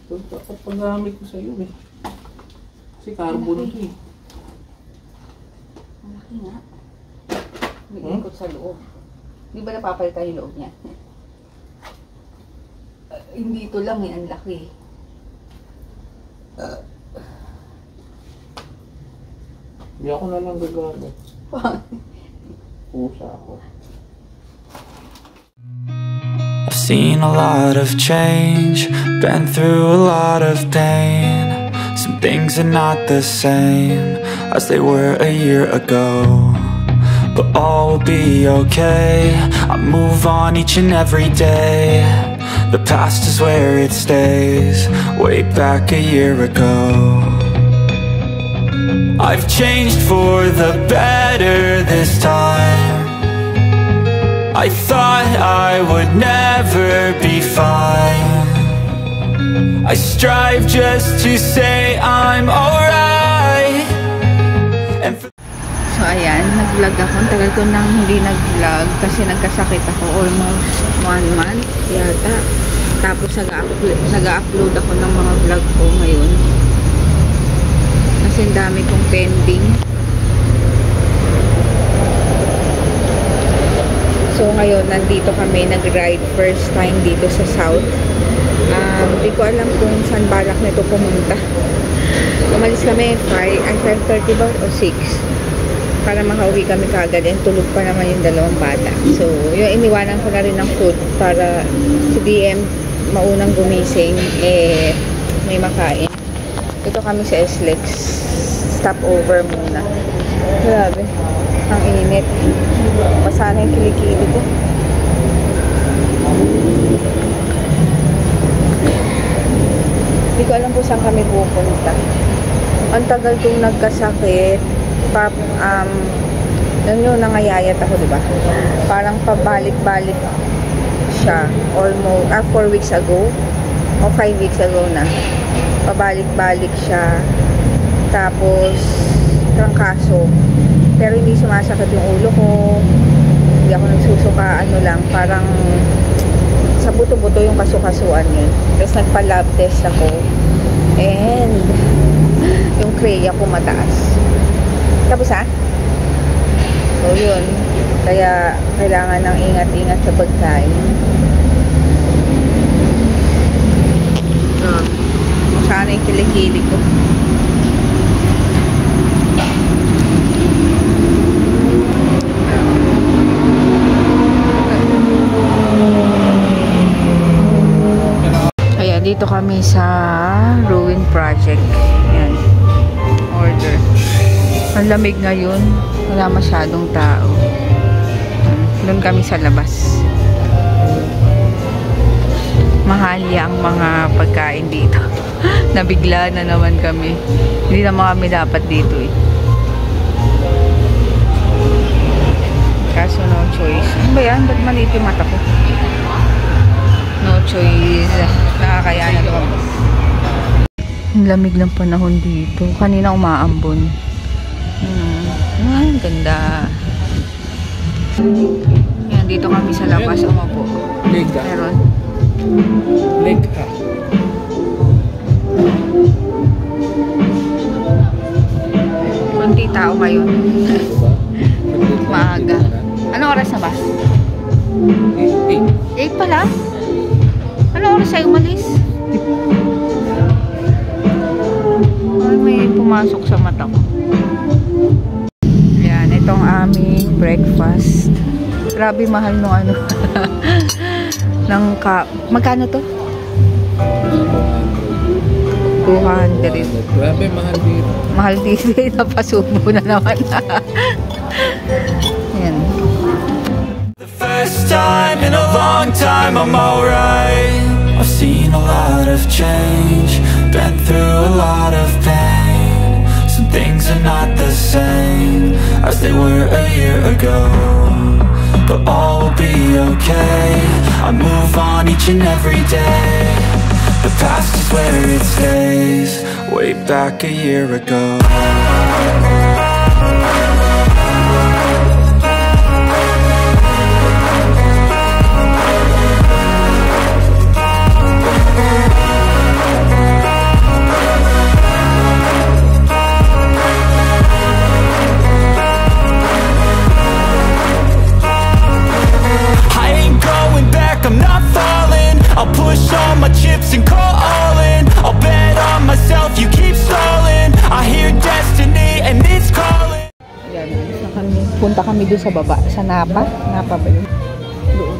Ito dapat pag-gamit ko sa'yo eh. Kasi carbon ito eh. Malaki nga. May ikot sa loob. Di ba napapalitan yung loob niya? Hindi ito lang eh, ang laki. Hindi ako na lang gagamit. Pusa ako. I've seen a lot of change, been through a lot of pain. Some things are not the same as they were a year ago, but all will be okay. I move on each and every day. The past is where it stays, way back a year ago. I've changed for the better this time. I thought I would never be fine. I strive just to say I'm alright. So ayan, nag-vlog ako. Ang tagal ko nang hindi nag-vlog kasi nagkasakit ako almost 1 month yata. Tapos nag-upload ako ng mga vlog ko ngayon. Kasi ang dami kong pending. So ngayon, nandito kami, nag-ride first time dito sa South. Hindi ko alam kung saan balak nito pumunta. Umalis kami 5:30 ba o 6 para makauwi kami kagad, and tulog pa naman yung dalawang bata. So yung iniwanan ko na rin ng food para si DM maunang gumising, may makain. Ito kami sa SLEX, stop over muna. Grabe, ang init. Basa na yung kilikili ko. Hindi ko alam po saan kami pupunta. Ang tagal kong nagkasakit. Yun, nangayayat ako, diba? Parang pabalik-balik siya. Almost, 4 weeks ago. O 5 weeks ago na. Pabalik-balik siya. Tapos, trangkaso. Pero hindi sumasakit yung ulo ko. Hindi ako nagsusuka, ano lang, parang sa buto-buto yung kasukasuan yun. Tapos nagpa-lab test ako. And yung kreya ko mataas. Tapos so yun. Kaya kailangan ng ingat-ingat sa pagkain. Sana yung kilikili ko. Dito kami sa Ruin Project. Yan. Order. Ang lamig ngayon. Wala masyadong tao. Doon kami sa labas. Mahalya ang mga pagkain dito. Nabigla na naman kami. Hindi naman kami dapat dito eh. Kaso no choice. Ano ba yan? Ba't maliit yung mata ko? No choice. Nakakayanan ko. Ang lamig ng panahon dito. Kanina umaambon. Ay, ganda. Yan, dito kami sa labas. Umupo. Meron. Leg ka. Kunti tao ngayon. Maaga. Anong oras na ba? 8 pala? Ano oras ay umalis? Ay, may pumasok sa mata ko. Yan, itong aming breakfast. Grabe mahal nung ano. Magkano to? 200. Grabe, mahal dito. Mahal dito. Napasubo na naman. Yan. First time in a long time, I'm alright. I've seen a lot of change, been through a lot of pain. Some things are not the same as they were a year ago, but all will be okay. I move on each and every day. The past is where it stays, way back a year ago. doon sa baba, sa Napa. Napa ba yun? Doon.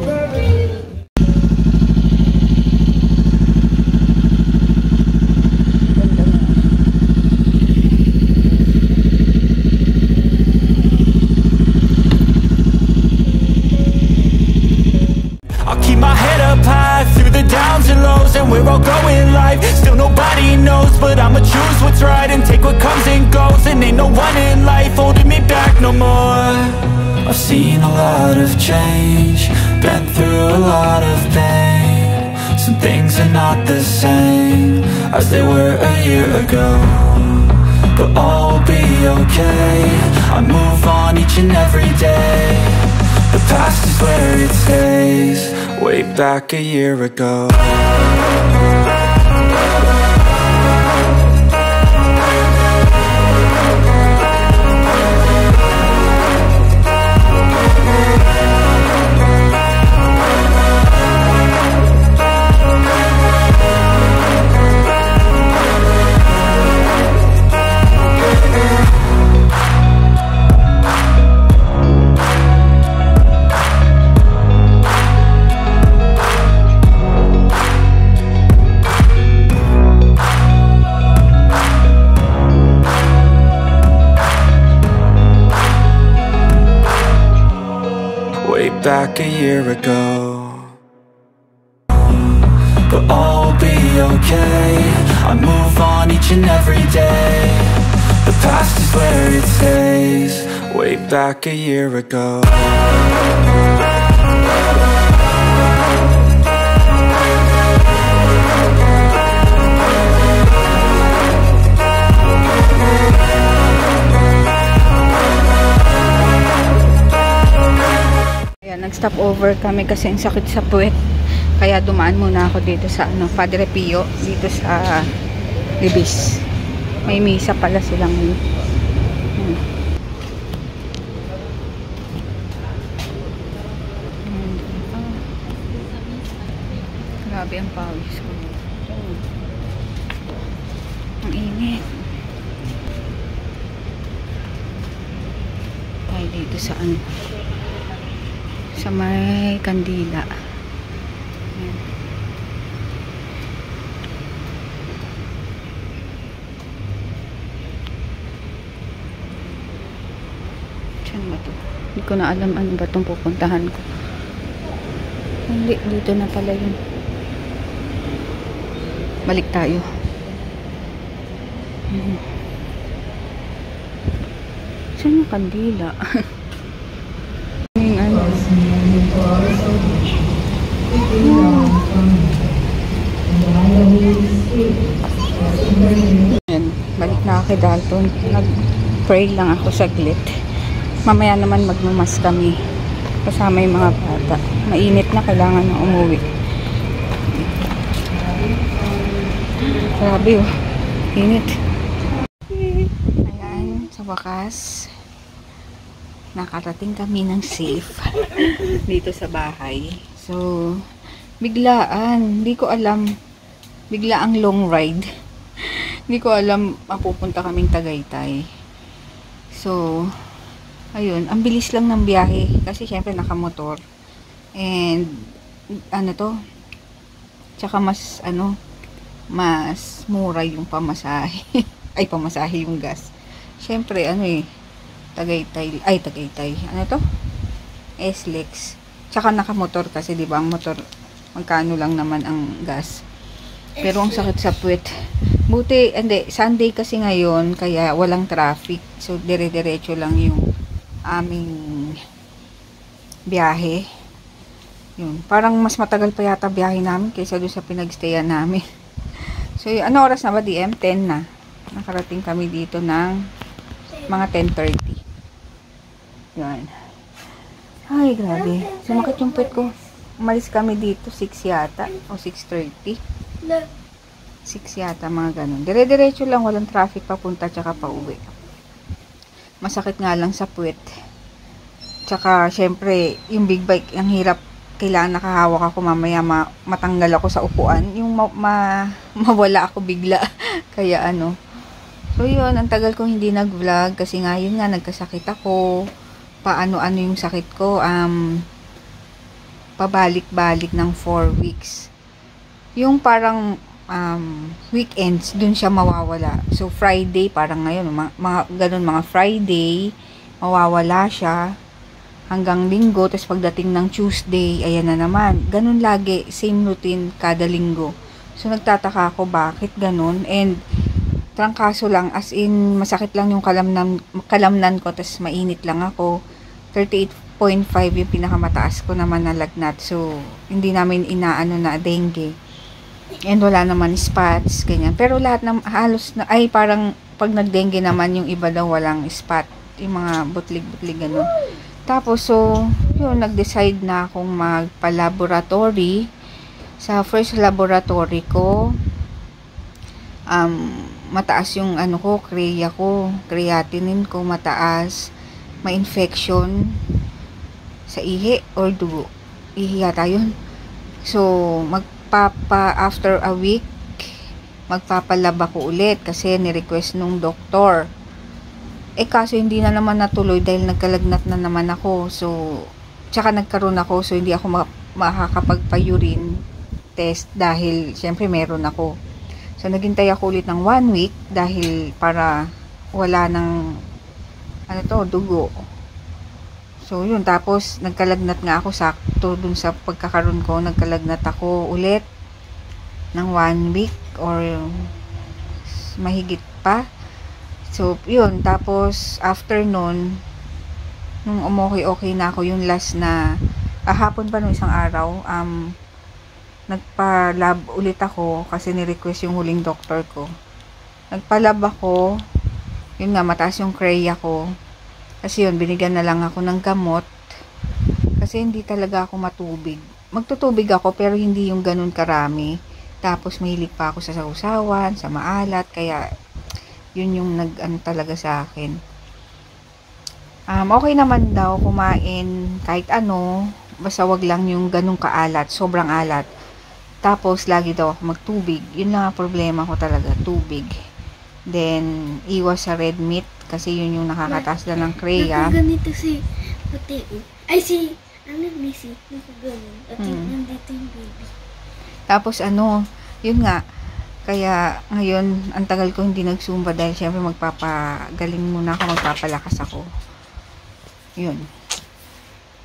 Ganda na. I'll keep my head up high through the downs and lows, and we're all going life. Still nobody knows, but I'ma choose what's right and take what comes and goes. And ain't no one in life holding me back no more. I've seen a lot of change, been through a lot of pain. Some things are not the same as they were a year ago, but all will be okay. I move on each and every day. The past is where it stays, way back a year ago. Back a year ago, but all will be okay. I move on each and every day. The past is where it stays, way back a year ago. Nag-stop over kami kasi ang sakit sa puwet. Kaya dumaan muna ako dito sa Padre Pio, dito sa Libis. May misa pala silang grabe ang pawis ko. Ang init. Tayo dito sa sa may kandila. Ayan. Saan ba ito? Hindi ko na alam ano ba itong pupuntahan ko. Hindi, dito na pala yun. Balik tayo. Saan yung kandila? Ayan, balik na ako kay Dalton. Nag-pray lang ako saglit. Mamaya naman magmamas kami kasama yung mga bata. Mainit na, kailangan na umuwi. Grabe oh, init. Ayan, sa wakas nakarating kami ng safe dito sa bahay. So, biglaan. Hindi ko alam. Biglaang long ride. Hindi ko alam mapupunta kaming Tagaytay. So, ayun. Ang bilis lang ng biyahe. Kasi syempre nakamotor. And, ano to? Tsaka mas, mas mura yung pamasahe. Ay, pamasahe yung gas. Syempre, Tagaytay. Ano to? SLEX. Tsaka nakamotor kasi, di ba? Ang motor, magkano lang naman ang gas. Pero ang sakit sa puwet. Buti, hindi, Sunday kasi ngayon, kaya walang traffic. So, dire-diretso lang yung aming biyahe. Yun. Parang mas matagal pa yata biyahe namin kaysa doon sa pinagstayan namin. So, ano oras na ba? DM? 10 na. Nakarating kami dito ng mga 10:30. Yan. Ay, grabe. Sumakit yung puwet ko. Umalis kami dito 6 yata o 6:30. 6 yata, mga ganun. Dire-diretso lang, walang traffic papunta tsaka pa uwi. Masakit nga lang sa puwet. Tsaka, syempre, yung big bike, ang hirap. Kailangan nakahawak ako mamaya, matanggal ako sa upuan. Yung mawala ako bigla. Kaya So, yun, ang tagal kong hindi nag-vlog kasi nga, yun nga, nagkasakit ako. paano-ano yung sakit ko. Pabalik-balik ng 4 weeks. Yung parang weekends, dun siya mawawala. So, Friday, parang ngayon, ganun, mga Friday, mawawala siya hanggang linggo, tapos pagdating ng Tuesday, ayan na naman. Ganun lagi, same routine kada linggo. So, nagtataka ako bakit ganun. And, trangkaso lang, as in, masakit lang yung kalamnan ko, tapos mainit lang ako. 38.5 yung pinakamataas ko naman na lagnat. So, hindi namin inaano na dengue. And wala naman spots, ganyan. Pero lahat ng halos na, ay parang pag nagdengue naman yung iba daw walang spot. Yung mga butlig-butlig gano'n. Tapos, so, yun, nag-decide na akong magpa-laboratory. Sa first laboratory ko, mataas yung ano ko, creatinine ko mataas. May infection sa ihi or dugo. Ihi yata yun. So, after a week, magpapalab ako ulit kasi ni-request nung doktor. Kaso hindi na naman natuloy dahil nagkalagnat na naman ako. So, tsaka nagkaroon ako, so hindi ako makakapagpa-urine test dahil syempre meron ako. So, naghintay ako ulit ng 1 week dahil para wala ng dugo. So, yun. Tapos, nagkalagnat nga ako sakto dun sa pagkakaroon ko. Nagkalagnat ako ulit ng 1 week or mahigit pa. So, yun. Tapos, after nun, nung okay na ako, yung last na, hapon pa nung isang araw, nagpa-lab ulit ako kasi ni-request yung huling doctor ko. Nagpa-lab ako. Yun nga, mataas yung creya ko. Kasi yun, binigyan na lang ako ng gamot. Kasi hindi talaga ako matubig. Magtutubig ako pero hindi yung ganun karami. Tapos mahilig pa ako sa sausawan, sa maalat. Kaya yun yung talaga sa akin. Okay naman daw kumain kahit ano. Basta wag lang yung ganun kaalat. Sobrang alat. Tapos lagi daw ako magtubig. Yun lang ang problema ko talaga. Tubig. Then, iwas sa red meat kasi yun yung nakakataas na ng creya. Ganito si Pati. Ay, Missy. Nakaganon. At nandito yung baby. Tapos, yun nga. Kaya, ngayon, ang tagal ko hindi nagsumba dahil syempre magpapagaling muna ako, magpapalakas ako. Yun.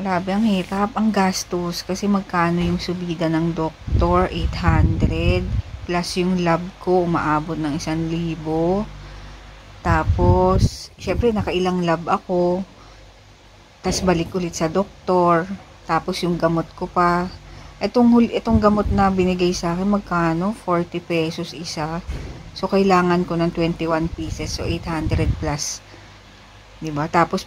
Grabe, ang hirap, ang gastos. Kasi magkano yung subida ng doktor? 800. Plus yung lab ko, umaabot ng 1,000. Tapos, syempre, nakailang lab ako. Tapos, balik ulit sa doktor. Tapos, yung gamot ko pa. Itong gamot na binigay sa akin, magkano? 40 pesos isa. So, kailangan ko ng 21 pieces. So, 800 plus. Diba? Tapos,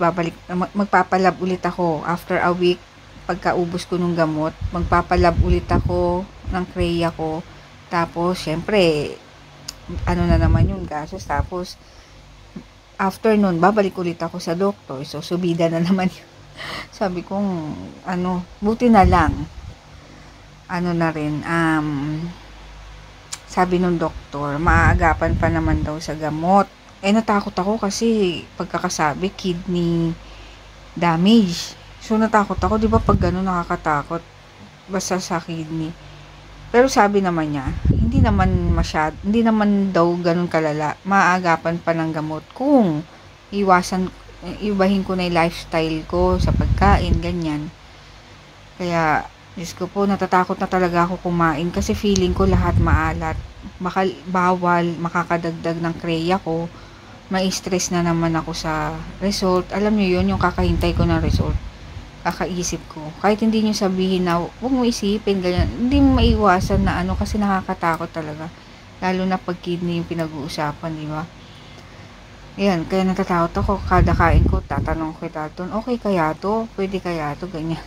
magpapalab ulit ako. After a week, pagkaubos ko ng gamot, magpapalab ulit ako ng creya ko. Tapos, syempre, na naman yung gasos. Tapos, after nun, babalik ulit ako sa doktor. So, subida na naman yun. Sabi kong, buti na lang. Na rin, sabi nung doktor, maaagapan pa naman daw sa gamot. Natakot ako kasi, pagkakasabi, kidney damage. So, natakot ako. Di ba pag gano'n nakakatakot? Basta sa kidney. Pero sabi naman niya, hindi naman daw ganun kalala. Maaagapan pa ng gamot kung ibahin ko na yung lifestyle ko sa pagkain, ganyan. Kaya, Diyos ko po, natatakot na talaga ako kumain kasi feeling ko lahat maalat. Bawal, makakadagdag ng kreya ko. May stress na naman ako sa result. Alam niyo yun, yung kakahintay ko ng result. Kakaisip ko. Kahit hindi nyo sabihin na, huwag mo isipin, ganyan. Hindi mo maiwasan na kasi nakakatakot talaga. Lalo na pag kidney yung pinag-uusapan, di ba? Yan, kaya natatakot ako. Kada kain ko, tatanong ko kita, okay kaya to? Pwede kaya to? Ganyan.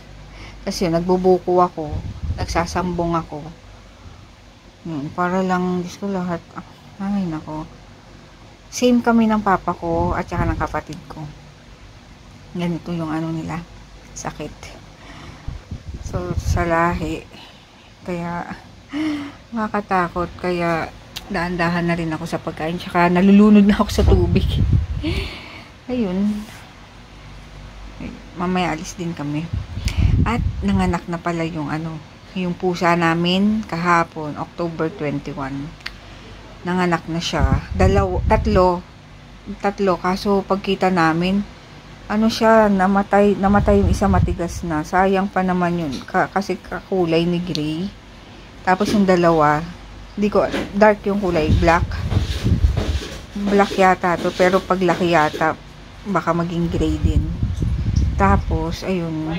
Kasi yun, nagbubuko ako. Nagsasambong ako. Yun, para lang, Diyos ko lahat. Ay, nako. Same kami ng papa ko at saka ng kapatid ko. Ganito yung nila. Sakit. So, sa lahi. Kaya, makakatakot. Kaya, daan-dahan na rin ako sa pagkain. Tsaka, nalulunod na ako sa tubig. Ayun. Mamaya alis din kami. At nanganak na pala yung yung pusa namin kahapon, October 21. Nanganak na siya. Tatlo. Kaso pagkita namin, siya, namatay yung isa, matigas na. Sayang pa naman yun. Kasi kakulay ni gray. Tapos yung dalawa, dark yung kulay, black. Black yata to, pero paglaki yata, baka maging gray din. Tapos, ayun,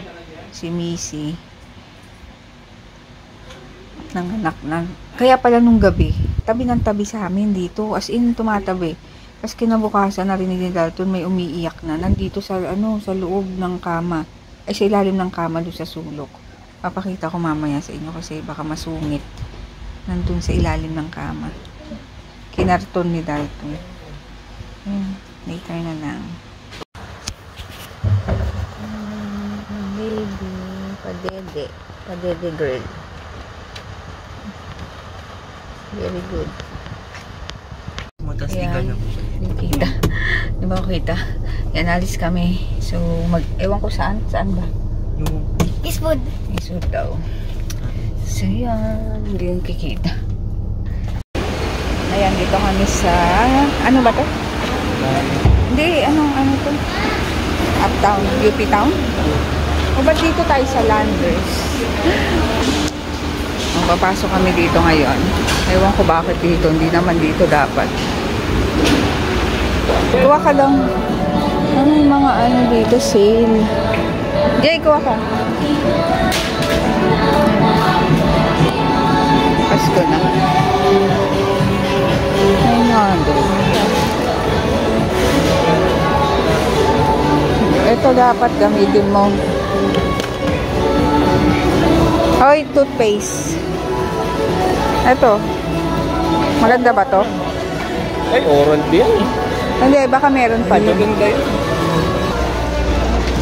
si Missy, nanganak na. Kaya pala nung gabi, tabi ng tabi sa amin dito. As in, tumatabi. Tapos kinabukasan, narinig ni Dalton, may umiiyak na. Nandito sa loob ng kama. Ay, sa ilalim ng kama doon sa sulok. Papakita ko mamaya sa inyo kasi baka masungit. Nandun sa ilalim ng kama. Kinarton ni Dalton. Later na lang. Baby, padede girl. Very good. Ayan, kita. Di ba kita? Yan, alis kami. So, ewan ko saan ba? Eastwood. Eastwood daw. So, yan. Hindi yung kikita. Ayan, dito kami sa, ano ba to? Hindi, ano to? Uptown, UP Town? O ba't dito tayo sa Landers? Papasok kami dito ngayon. Ewan ko bakit dito. Hindi naman dito dapat. Kuha ka lang. Ano yung mga dito? Sale. Jay, kuha ka. Pasko na. 900. Ito dapat gamitin mo. Hoy, toothpaste. Ito. Maganda ba to? Ay, oral din. Hindi, baka meron pa din. Maganda yun.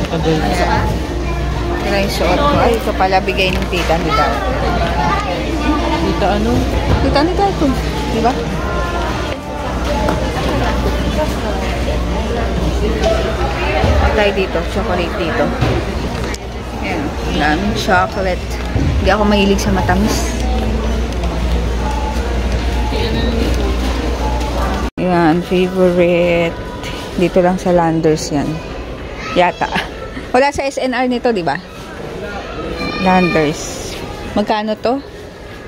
Ito na yung suot ko. Ay, ito pala bigay ng tita ni Dalton. Tita ano? Tita ni Dalton. Diba? Tayo dito. Chocolate dito. Ayan. Daming chocolate. Hindi ako mahilig sa matamis. Ayan. Favorite. Dito lang sa Landers yan. Yata. Wala sa SNR nito, di ba? Landers. Magkano to?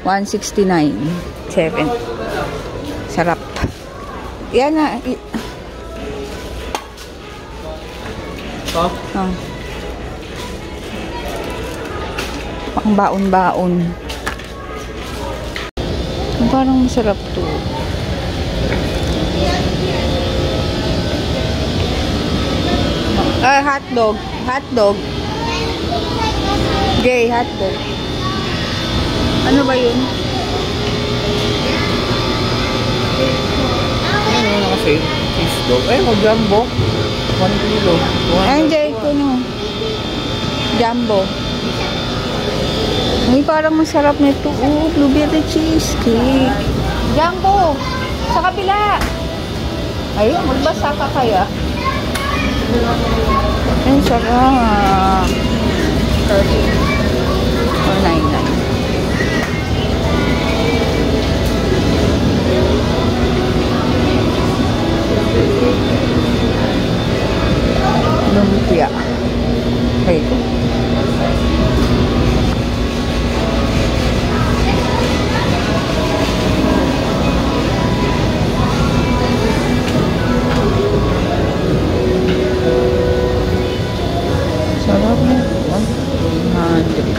169. 7. Sarap. Yan na. Oh. Pang baon-baon. Parang masarap to. Hotdog. Hotdog. Gay, hotdog. Ano ba yun? Ano na kasi? Cheese dog. Ay, mag-jumbo. 1 kilo. Ay, Jay, ito no. Jumbo. Ay, parang masarap nito. Oh, blueberry cheesecake. Jumbo. Sa kabila. Ay, magbasa ka kaya. Ay, sarap. 499. Lumpia. Ay, ito. Sarap na. 100.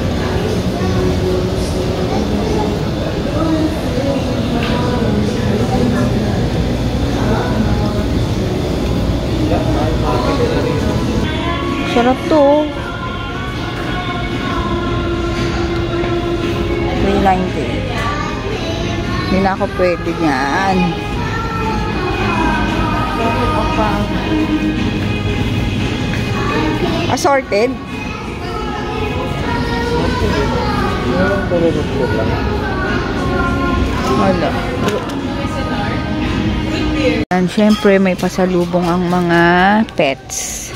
Sarap to. 390. Hindi na ako pwede yan. Assorted? Wala. And syempre may pasalubong ang mga pets.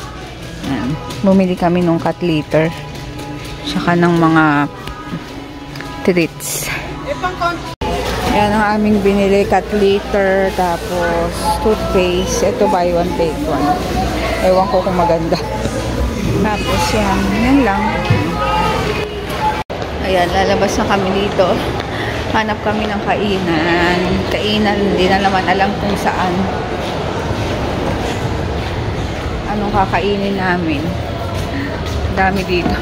Ayan. Bumili kami nung cat litter. Tsaka ng mga treats. Ayan ang aming binili. Cat litter. Tapos toothpaste. Ito buy one take one. Ewan ko kung maganda. Tapos yan. Yan lang. Ayan. Lalabas na kami dito. Hanap kami ng kainan. Kainan. Hindi na naman alam kung saan. Anong kakainin namin. Dami dito.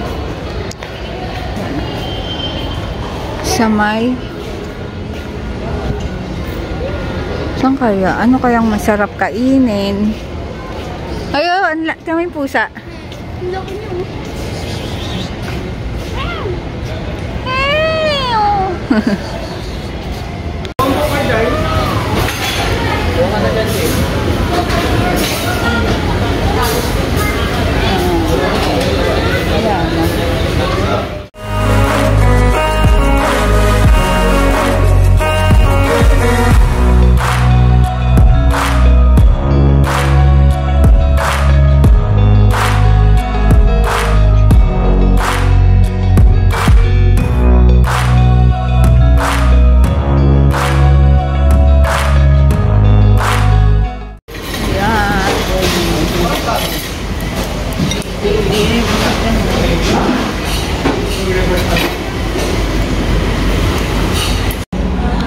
Sa may saan kaya? Ano kayang masarap kainin? Ayun, kami pusa.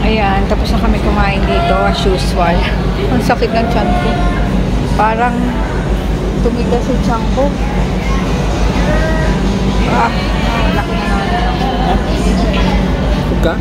Ayan, tapos na kami kumain dito as usual. Ang sakit ng tiyan ko. Parang tumigas yung tiyan ko. Laki na naman. Huwag ka?